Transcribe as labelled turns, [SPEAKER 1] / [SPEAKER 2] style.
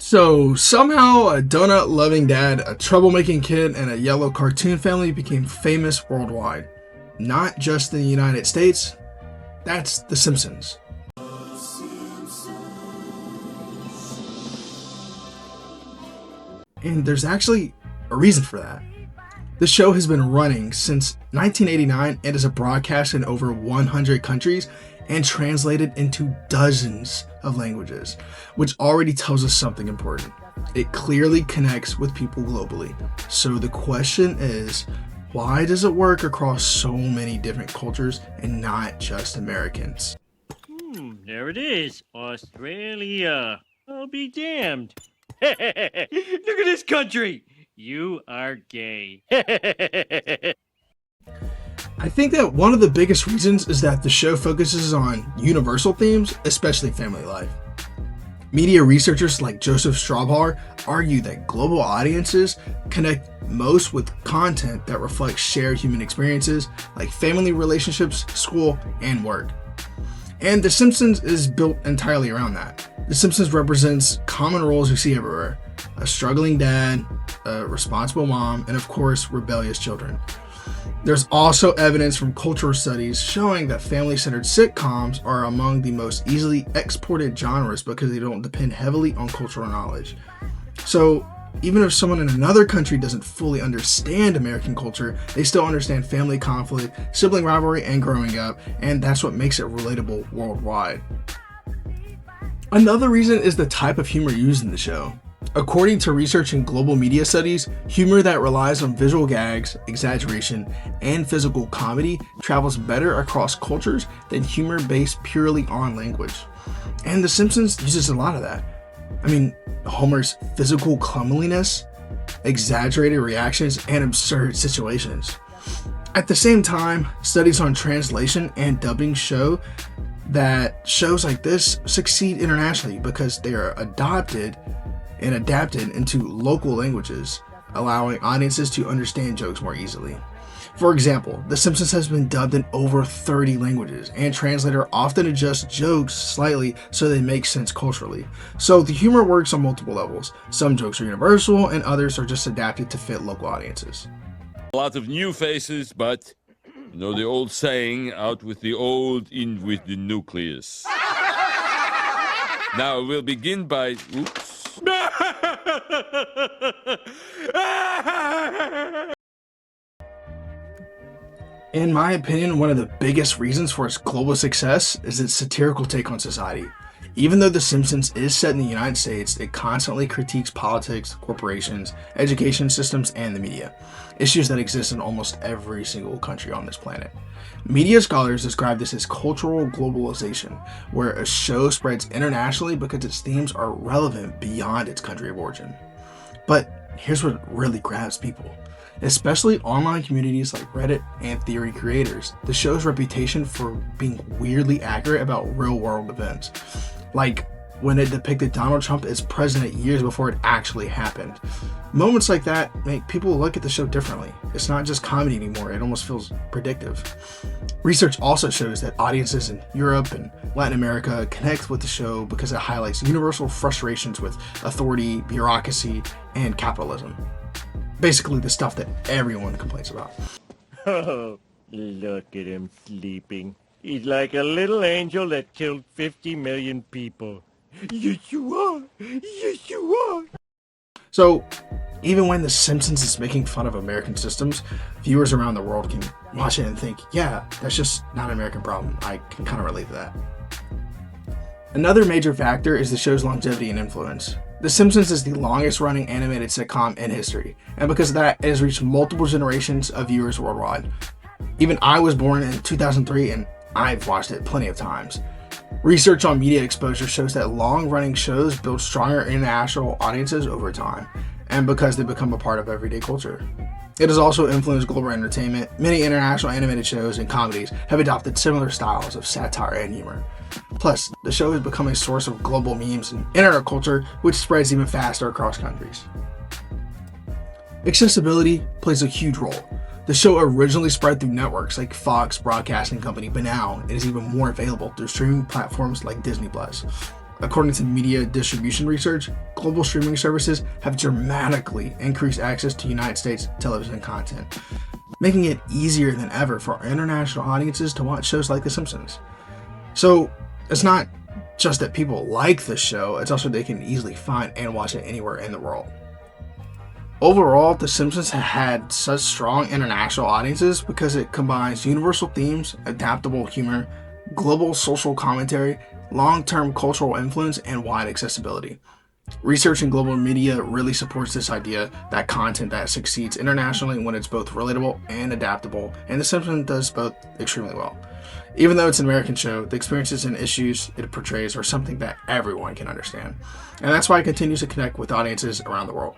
[SPEAKER 1] So somehow a donut-loving dad, a troublemaking kid, and a yellow cartoon family became famous worldwide. Not just in the United States. That's The Simpsons. And there's actually a reason for that. The show has been running since 1989 and is broadcast in over 100 countries and translated into dozens of languages, which already tells us something important. It clearly connects with people globally. So the question is, why does it work across so many different cultures and not just Americans?
[SPEAKER 2] There it is, Australia. I'll be damned. Look at this country. You are gay.
[SPEAKER 1] I think that one of the biggest reasons is that the show focuses on universal themes, especially family life. Media researchers like Joseph Straubar argue that global audiences connect most with content that reflects shared human experiences like family relationships, school, and work. And The Simpsons is built entirely around that. The Simpsons represents common roles we see everywhere: a struggling dad, a responsible mom, and of course, rebellious children. There's also evidence from cultural studies showing that family-centered sitcoms are among the most easily exported genres because they don't depend heavily on cultural knowledge. So even if someone in another country doesn't fully understand American culture, they still understand family conflict, sibling rivalry, and growing up, and that's what makes it relatable worldwide. Another reason is the type of humor used in the show. According to research in global media studies, humor that relies on visual gags, exaggeration, and physical comedy travels better across cultures than humor based purely on language. And The Simpsons uses a lot of that. I mean, Homer's physical cleanliness, exaggerated reactions, and absurd situations. At the same time, studies on translation and dubbing show that shows like this succeed internationally because they are adopted and adapted into local languages, allowing audiences to understand jokes more easily. For example, The Simpsons has been dubbed in over 30 languages, and translators often adjust jokes slightly so they make sense culturally. So the humor works on multiple levels. Some jokes are universal, and others are just adapted to fit local audiences.
[SPEAKER 3] A lot of new faces, but you know the old saying, out with the old, in with the nucleus. Now we'll begin by... Oops.
[SPEAKER 1] In my opinion, one of the biggest reasons for its global success is its satirical take on society. Even though The Simpsons is set in the United States, it constantly critiques politics, corporations, education systems, and the media, issues that exist in almost every single country on this planet. Media scholars describe this as cultural globalization, where a show spreads internationally because its themes are relevant beyond its country of origin. But here's what really grabs people. Especially online communities like Reddit and theory creators, the show's reputation for being weirdly accurate about real-world events. Like when it depicted Donald Trump as president years before it actually happened. Moments like that make people look at the show differently. It's not just comedy anymore, it almost feels predictive. Research also shows that audiences in Europe and Latin America connect with the show because it highlights universal frustrations with authority, bureaucracy, and capitalism. Basically the stuff that everyone complains about.
[SPEAKER 2] Oh, look at him sleeping. He's like a little angel that killed 50 million people. Yes, you are. Yes, you are.
[SPEAKER 1] So, even when The Simpsons is making fun of American systems, viewers around the world can watch it and think, yeah, that's just not an American problem. I can kind of relate to that. Another major factor is the show's longevity and influence. The Simpsons is the longest running animated sitcom in history, and because of that, it has reached multiple generations of viewers worldwide. Even I was born in 2003 and I've watched it plenty of times. Research on media exposure shows that long-running shows build stronger international audiences over time, and because they become a part of everyday culture. It has also influenced global entertainment. Many international animated shows and comedies have adopted similar styles of satire and humor. Plus, the show has become a source of global memes and internet culture, which spreads even faster across countries. Accessibility plays a huge role. The show originally spread through networks like Fox Broadcasting Company, but now it is even more available through streaming platforms like Disney+. According to media distribution research, global streaming services have dramatically increased access to United States television content, making it easier than ever for international audiences to watch shows like The Simpsons. So it's not just that people like the show, it's also they can easily find and watch it anywhere in the world. Overall, The Simpsons have had such strong international audiences because it combines universal themes, adaptable humor, global social commentary, long-term cultural influence, and wide accessibility. Research in global media really supports this idea that content that succeeds internationally when it's both relatable and adaptable, and The Simpsons does both extremely well. Even though it's an American show, the experiences and issues it portrays are something that everyone can understand, and that's why it continues to connect with audiences around the world.